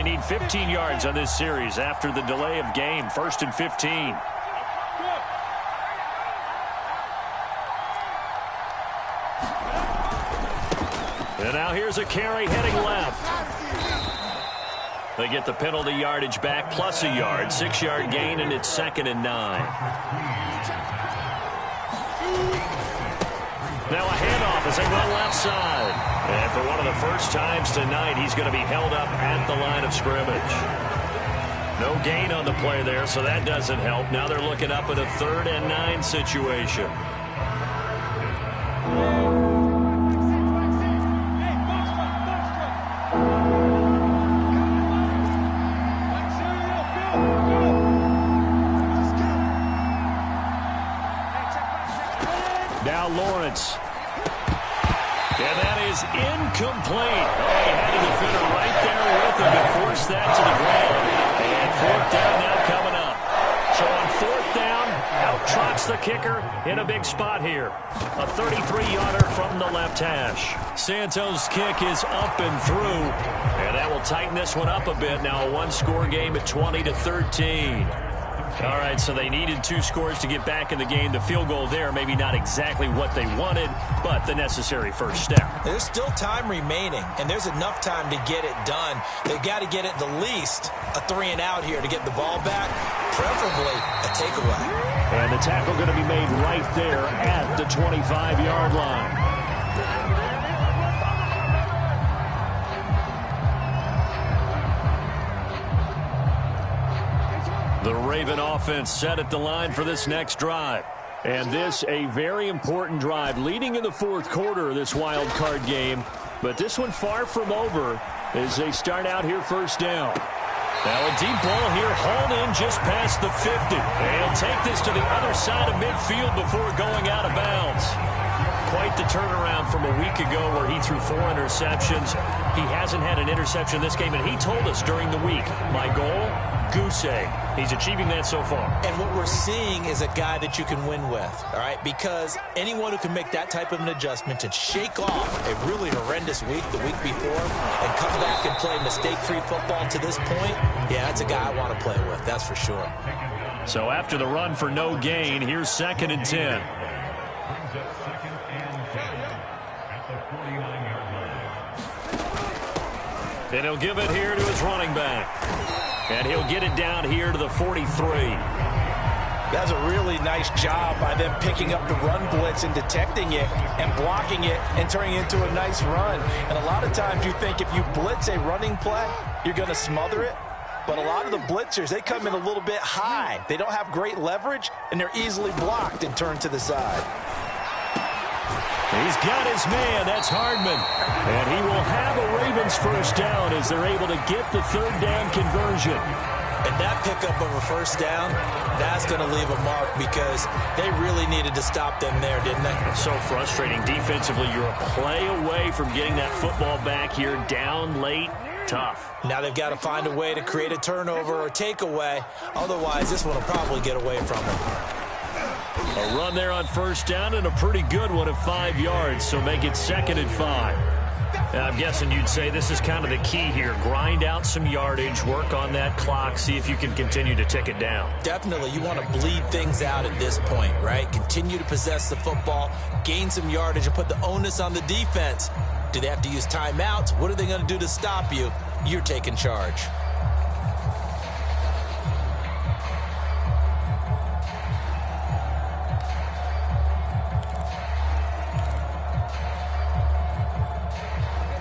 they need 15 yards on this series after the delay of game. 1st and 15. And now here's a carry heading left. They get the penalty yardage back plus a yard. 6-yard gain, and it's 2nd and 9. Now a handoff as they run left side. And for one of the first times tonight, he's going to be held up at the line of scrimmage. No gain on the play there, so that doesn't help. Now they're looking up at a 3rd and 9 situation. Now Lawrence. And that is incomplete. Oh, he had a defender right there with him to force that to the ground. And 4th down now coming up. So on 4th down, out trots the kicker in a big spot here. A 33-yarder from the left hash. Santos' kick is up and through. And that will tighten this one up a bit. Now a one-score game at 20-13. All right, so they needed 2 scores to get back in the game. The field goal there, maybe not exactly what they wanted, but the necessary first step. There's still time remaining, and there's enough time to get it done. They've got to get it the least a 3-and-out here to get the ball back, preferably a takeaway. And the tackle going to be made right there at the 25-yard line. The Raven offense set at the line for this next drive. And this a very important drive leading in the 4th quarter of this wild card game. But this one far from over as they start out here 1st down. Now a deep ball here hauled in just past the 50. They'll take this to the other side of midfield before going out of bounds. Quite the turnaround from a week ago where he threw 4 interceptions. He hasn't had an interception this game, and he told us during the week, my goal, goose egg. He's achieving that so far. And what we're seeing is a guy that you can win with, all right? Because anyone who can make that type of an adjustment and shake off a really horrendous week the week before and come back and play mistake-free football to this point, yeah, that's a guy I want to play with, that's for sure. So after the run for no gain, here's 2nd and 10. And he'll give it here to his running back. And he'll get it down here to the 43. That's a really nice job by them picking up the run blitz and detecting it and blocking it and turning it into a nice run. And a lot of times you think if you blitz a running play, you're going to smother it. But a lot of the blitzers, they come in a little bit high. They don't have great leverage, and they're easily blocked and turned to the side. He's got his man. That's Hardman. And he will have a Ravens first down as they're able to get the 3rd down conversion. And that pickup of a first down, that's going to leave a mark because they really needed to stop them there, didn't they? It's so frustrating. Defensively, you're a play away from getting that football back here down late. Tough. Now they've got to find a way to create a turnover or takeaway. Otherwise, this one will probably get away from them. A run there on first down and a pretty good one of 5 yards, so make it 2nd and 5. And I'm guessing you'd say this is kind of the key here. Grind out some yardage, work on that clock, see if you can continue to tick it down. Definitely, you want to bleed things out at this point, right? Continue to possess the football, gain some yardage, and put the onus on the defense. Do they have to use timeouts? What are they going to do to stop you? You're taking charge.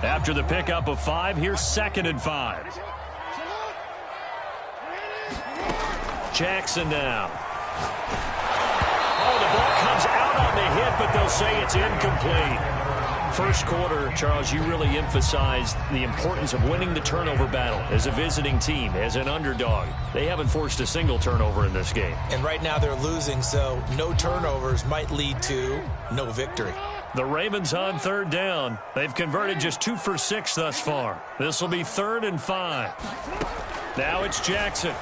After the pickup of 5, here's 2nd and 5. Jackson now. Oh, the ball comes out on the hit, but they'll say it's incomplete. First quarter, Charles, you really emphasized the importance of winning the turnover battle as a visiting team, as an underdog. They haven't forced a single turnover in this game. And right now they're losing, so no turnovers might lead to no victory. The Ravens on 3rd down. They've converted just 2 for 6 thus far. This will be 3rd and 5. Now it's Jackson.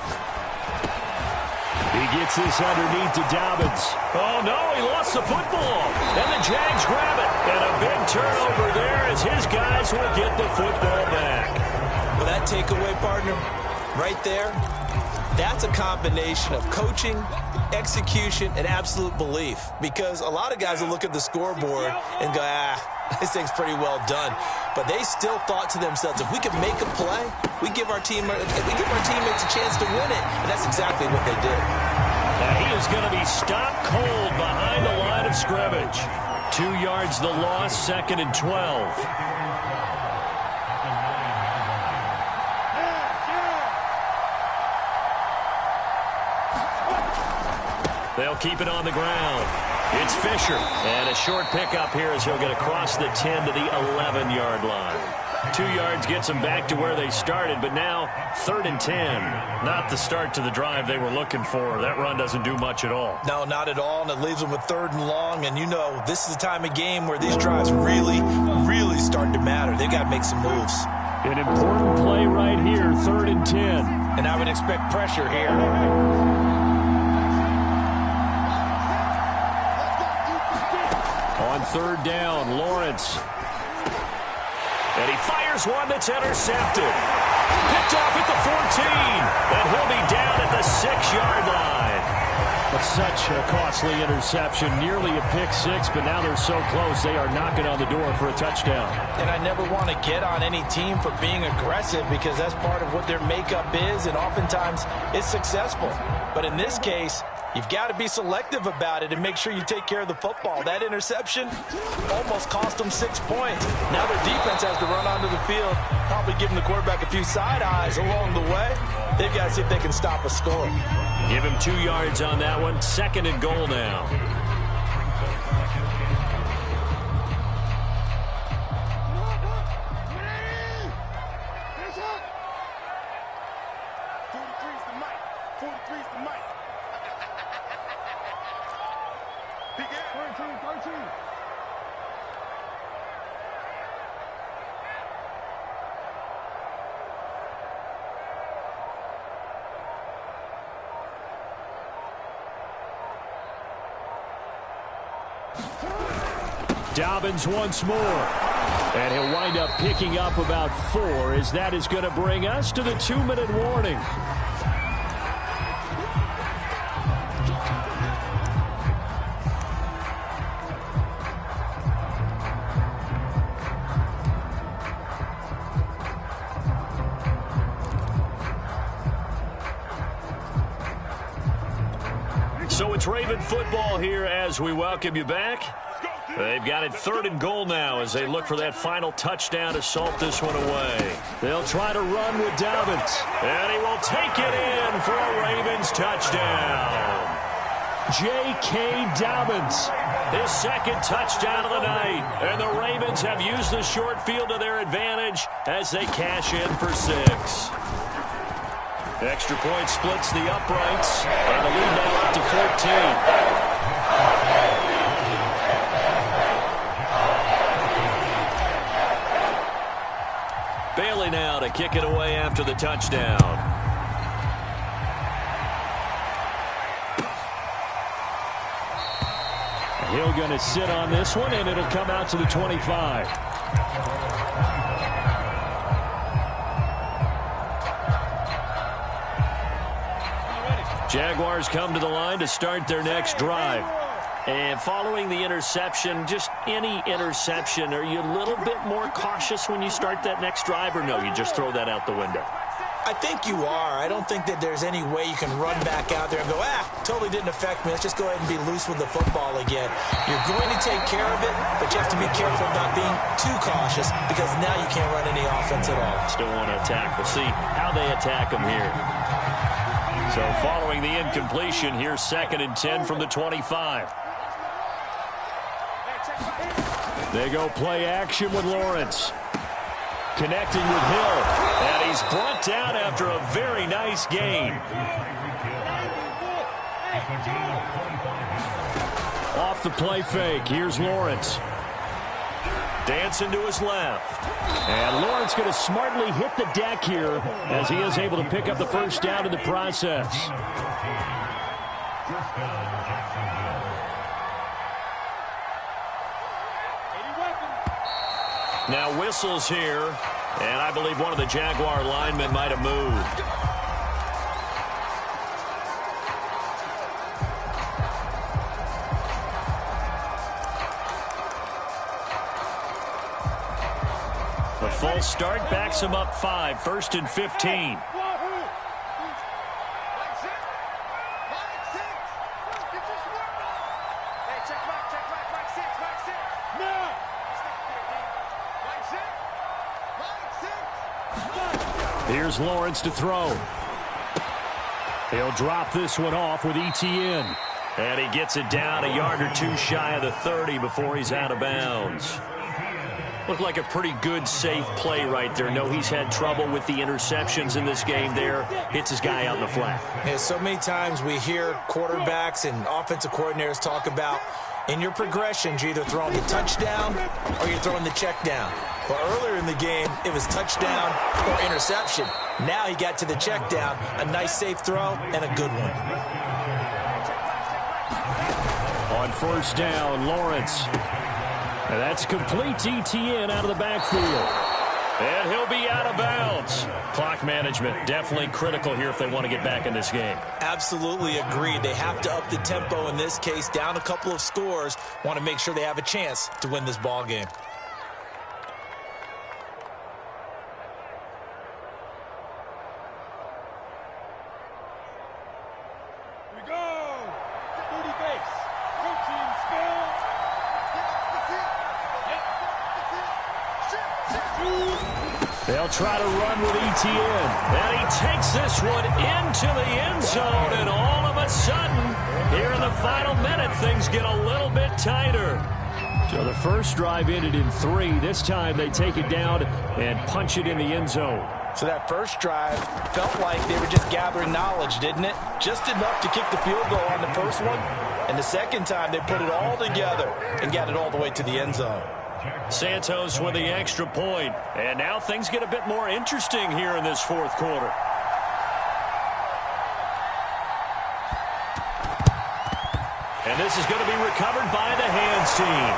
He gets this underneath to Dobbins. Oh, no, he lost the football. And the Jags grab it. And a big turnover there as his guys will get the football back. Well, that takeaway, partner, right there, that's a combination of coaching, execution, and absolute belief. Because a lot of guys will look at the scoreboard and go, this thing's pretty well done. But they still thought to themselves, if we can make a play, we give our teammates a chance to win it. And that's exactly what they did. Now he is going to be stopped cold behind the line of scrimmage. 2 yards the loss, 2nd and 12. They'll keep it on the ground. It's Fisher. And a short pickup here as he'll get across the 10 to the 11-yard line. 2 yards gets them back to where they started, but now 3rd and 10. Not the start to the drive they were looking for. That run doesn't do much at all. No, not at all, and it leaves them with 3rd and long. And you know, this is the time of game where these drives really, really start to matter. They've got to make some moves. An important play right here, 3rd and 10. And I would expect pressure here. On 3rd down, Lawrence. And he fires one that's intercepted. Picked off at the 14. And he'll be down at the 6-yard line. But such a costly interception. Nearly a pick six, but now they're so close they are knocking on the door for a touchdown. And I never want to get on any team for being aggressive because that's part of what their makeup is, and oftentimes it's successful. But in this case, you've got to be selective about it and make sure you take care of the football. That interception almost cost them 6 points. Now their defense has to run onto the field, probably giving the quarterback a few side eyes along the way. They've got to see if they can stop a score. Give him 2 yards on that one. 2nd and goal now. Dobbins once more. And he'll wind up picking up about 4 as that is going to bring us to the 2-minute warning. So it's Raven football here as we welcome you back. They've got it 3rd and goal now as they look for that final touchdown to salt this one away. They'll try to run with Dobbins. And he will take it in for a Ravens touchdown. J.K. Dobbins, his 2nd touchdown of the night. And the Ravens have used the short field to their advantage as they cash in for 6. Extra point splits the uprights. And the lead now up to 14. Bailey now to kick it away after the touchdown. Hill going to sit on this one, and it'll come out to the 25. Jaguars come to the line to start their next drive. And following the interception, just any interception, are you a little bit more cautious when you start that next drive, or no, you just throw that out the window? I think you are. I don't think that there's any way you can run back out there and go, totally didn't affect me. Let's just go ahead and be loose with the football again. You're going to take care of it, but you have to be careful about being too cautious because now you can't run any offense at all. Still want to attack. We'll see how they attack them here. So following the incompletion, here's 2nd and 10 from the 25. They go play action with Lawrence. Connecting with Hill. And he's brought down after a very nice gain. Off the play fake. Here's Lawrence. Dancing to his left. And Lawrence going to smartly hit the deck here as he is able to pick up the first down in the process. Now whistles here And I believe one of the Jaguar linemen might have moved. The full start backs him up 5, 1st and 15. Here's Lawrence to throw. He'll drop this one off with Etienne. And he gets it down a yard or two shy of the 30 before he's out of bounds. Looked like a pretty good, safe play right there. No, he's had trouble with the interceptions in this game there. Hits his guy out in the flat. Yeah, so many times we hear quarterbacks and offensive coordinators talk about in your progressions, you're either throwing the touchdown or you're throwing the check down. Well, earlier in the game, it was touchdown or interception. Now he got to the check down, a nice safe throw, and a good one. On 1st down, Lawrence. And that's complete to Etienne out of the backfield. And he'll be out of bounds. Clock management definitely critical here if they want to get back in this game. Absolutely agreed. They have to up the tempo in this case, down a couple of scores. Want to make sure they have a chance to win this ball game. They'll try to run with Etienne. And he takes this one into the end zone. And all of a sudden, here in the final minute, things get a little bit tighter. So the first drive ended in 3. This time they take it down and punch it in the end zone. So that first drive felt like they were just gathering knowledge, didn't it? Just enough to kick the field goal on the first one. And the second time they put it all together and got it all the way to the end zone. Santos with the extra point. And now things get a bit more interesting here in this 4th quarter. And this is going to be recovered by the hands team.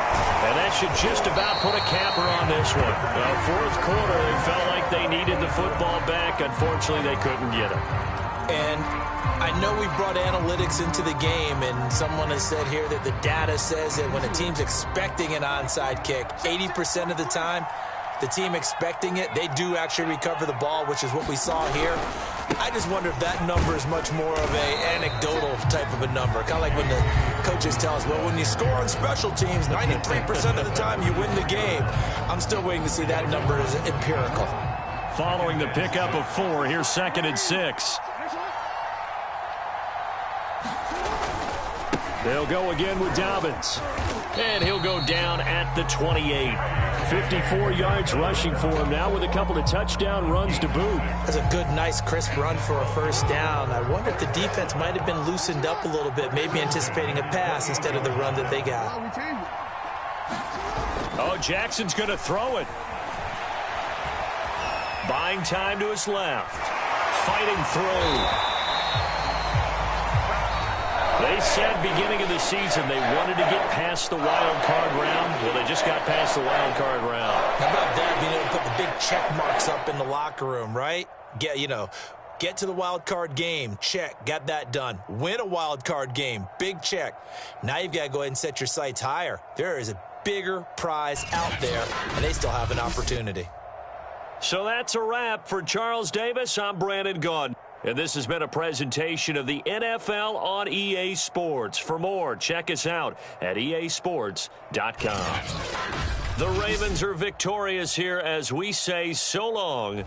And that should just about put a capper on this one. Well, 4th quarter, it felt like they needed the football back. Unfortunately, they couldn't get it. And I know we brought analytics into the game, and someone has said here that the data says that when a team's expecting an onside kick, 80% of the time, the team expecting it, they do actually recover the ball, which is what we saw here. I just wonder if that number is much more of an anecdotal type of a number. Kind of like when the coaches tell us, well, when you score on special teams, 93% of the time you win the game. I'm still waiting to see that number is empirical. Following the pickup of 4, here's 2nd and 6. They'll go again with Dobbins. And he'll go down at the 28. 54 yards rushing for him now with a couple of touchdown runs to boot. That's a good, nice, crisp run for a first down. I wonder if the defense might have been loosened up a little bit, maybe anticipating a pass instead of the run that they got. Oh, Jackson's going to throw it. Buying time to his left. Fighting through. They said beginning of the season they wanted to get past the wild card round. Well, they just got past the wild card round. How about that? Being able to put the big check marks up in the locker room, right? Get to the wild card game. Check. Got that done. Win a wild card game. Big check. Now you've got to go ahead and set your sights higher. There is a bigger prize out there, and they still have an opportunity. So that's a wrap for Charles Davis. I'm Brandon Gaudin. And this has been a presentation of the NFL on EA Sports. For more, check us out at easports.com. The Ravens are victorious here as we say so long